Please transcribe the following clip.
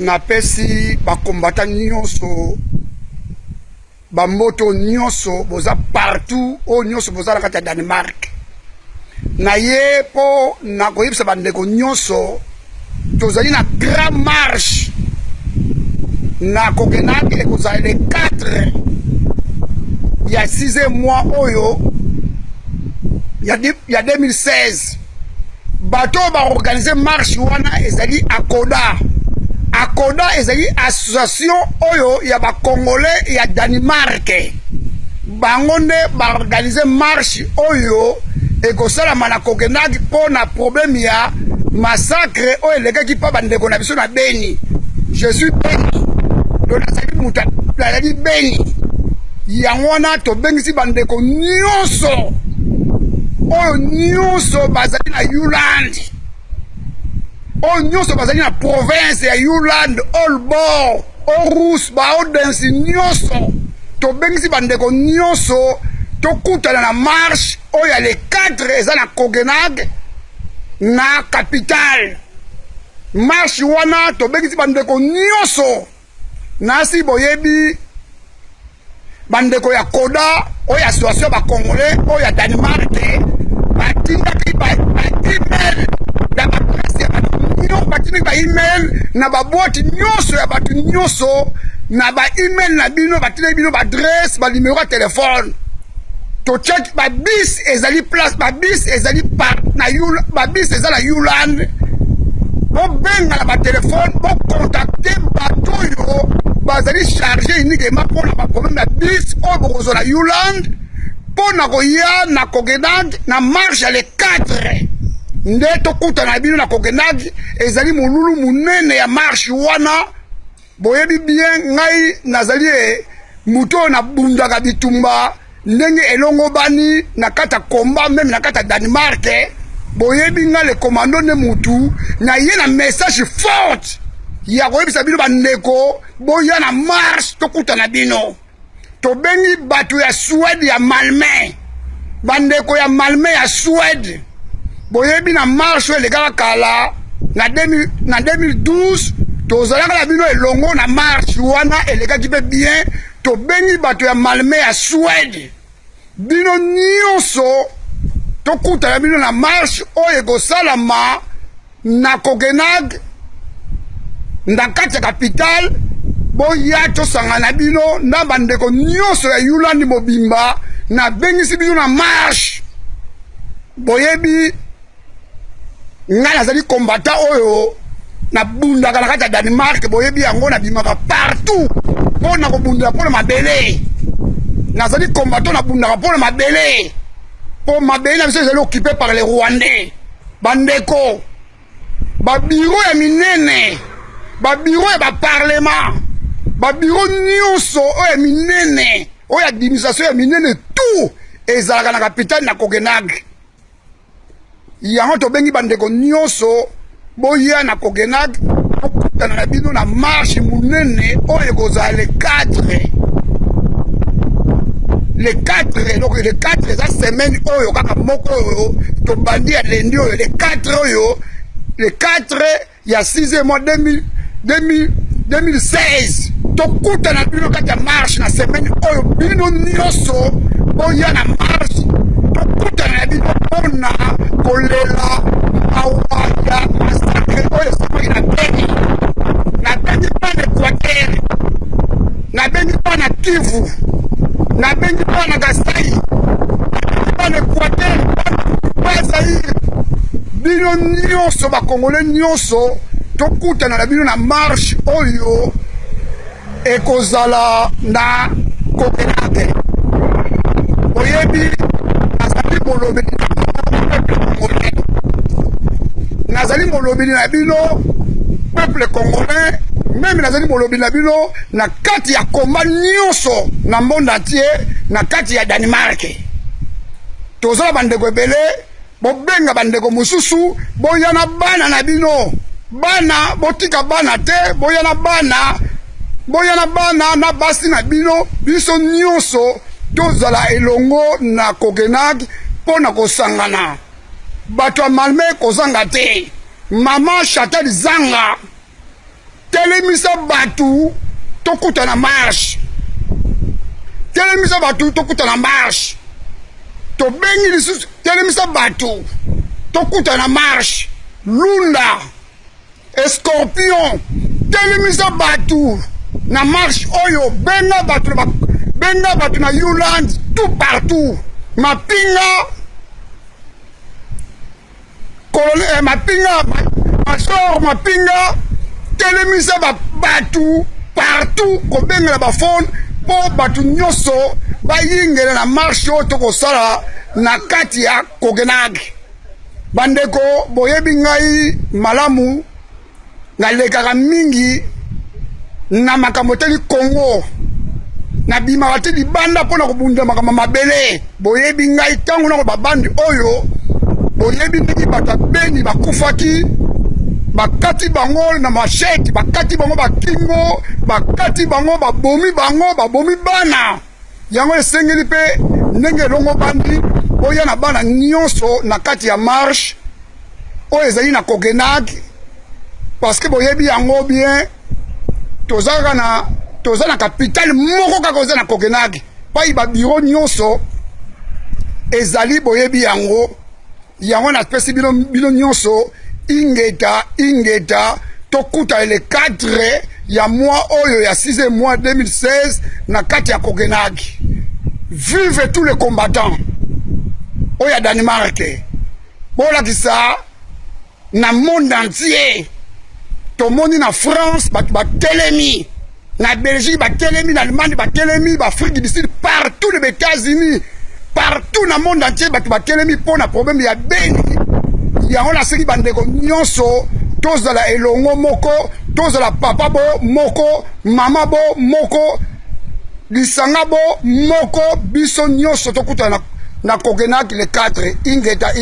na pesi ba combattant nyonso ba moto nyonso boza partout o nyonso boza na kati ya Danemark na ye po na koyebisa bandeko nyonso tozali na grand marche na Copenhague ekozala le 4 ya 6e mois oyo ya 2016 bato ba organiser marche wana ezali Akoda ezali association oyo ya ba Congolais ya Danemark bango nde ba organiser marche oyo ekosalama na Copenhague po na problème ya massacre oyo elekaki pa bandeko na biso na Beni. Je suis Beni donc nazali muta nazali Beni yango wana tobengisi bandeko nyonso oyo nyonso bazali na Uland oyo nyonso bazali na province ya Uland Olbor Orus baodensi nyonso tobengisi bandeko nyonso tokutana na marche oyo ya le 4 eza na Copenhague na capitale marche wana tobengisi bandeko nyonso nasi boyebi bandeko ya Koda oyo association ba Congolais oyo ya Danemark batindaki ba email na ba presse ya batindaki ba email na ba boîte nyonso ya batu nyonso na ba email na bino batindaki bino ba adresse ba numéro ya téléphone to check ba bis ezali place ba bis ezali par na Uland ba bis ezala Uland bo benga na ba téléphone bo contacter bato yo bazali chargé uniquement pour na ba problème na bis o bozo na Uland pour na koya na Copenhague na marche le 4 nde tokuta na bino na Copenhague ezali mululu munene ya marche wana boyebi bien ngai nazali muto na bundaka bitumba ndenge elongo bani na kata komba même na kata Danemark boyebi nga le commando ne mutu na ye na message forte ya koyebisa bino bandeko boya na marche tokuta na bino tobengi bato ya Suède ya Malmö bandeko ya Malmö ya Suède boyebi na marche elekaka kala na 2012 tozalaka na bino elongo na marche wana elekaki mpe bien tobengi bato ya Malmö ya Suède bino nyonso tokutana bino na marche oyo ekosalama na Copenhague na kati ya capitale boya tosangana bino na bandeko nyonso ya Uland mobimba na bengisi bino na marche boyebi nga nazali combattant oyo na bundaka na kati ya Danemark boyebi yango na bimaka partout po na kobundela po na mabele nazali combattant na bundaka po na mabele po mabele na biso ezali occupé par les Rwandais bandeko babiro ya minene babiro ya baparlement babiro nyonso oyo ya minene oyo administration ya minene tout ezalaka na capitale na Copenhague yango tobengi bandeko nyonso boya na Copenhague okutana na bino na marche munene oyo ekozala le 4 donc le 4 eza semaine oyo kaka moko oyo tobandi ya lendi oyo le 4 oyo le 4 ya 6e mois 2016 tokutana bino kati ya marche na semaine oyo bino nyonso boya na marche tokutana na bino mpona kolela mawa ya masakre oyo esamaki na Beni nabengi mpa na Equateur nabengi mpa na Kivu nabengi mpa na Kasai nabengi mpa na Equateur mpa Zaire bino nyonso bakongole nyonso tokutana na bino na marche oyo ekozala na Copenhague oyebi nazali molobeli nazali molobeli na bino peuple congolais même nazali molobeli na bino na kati ya komba nyonso na monde entier na kati ya Danemark tozala bandeko ebele bobenga bandeko mosusu boya na bana na bino bana botika bana te boya na bana na basi na bino biso nyonso tozala elongo na Copenhague pona kosangana bato ya Malmö kozanga te mama Chantal Zanga telemisa batu tokuta na marche telemisa batu tokuta na marche to bengi lisusu telemisa batu tokuta na marche lunda escorpion telemisa batu na marche oyo benga batu na Yuland tout partout mapinga colonel mapinga masor mapinga telemisa batu partout ko benga ba phone po batu nyoso bayingela na marche oyo tokosala na kati ya Kogenag bandeko boyebi ngai malamu nalekaka mingi na makambo teli Congo na bima te libanda pona kobunda makambo mabele boyebi ngai tango na babandi oyo boyebi ndiki bata beni bakufaki bakati bango na machete bakati bango bakingo bakati bango babomi bana yango esengeli pe ndenge longo bandi oya na bana nyonso na kati ya marche oyo ezali na Kogenag parce que boyebi yango bien toza na capitale moko kaka oza na Kogenag pai ba bureau nyonso ezali boyebi yango na pesi bino nyonso ingeta tokuta le 4 ya mois oyo ya 6e mois 2016 na kati ya Kogenag. Vive tous les combattants oya Danemark bolakisa na monde entier tomoni na France batelemi na Belgique batelemi na Allemagne batelemi Afrique du Sud partout les États-Unis partout na monde entier batelemi pour na problème ya beni yango na seki bandeko nyonso tozala elongo moko tozala papa bo moko mama bo moko lisanga bo moko biso nyonso tokuta na Kogenag le 4 ingeta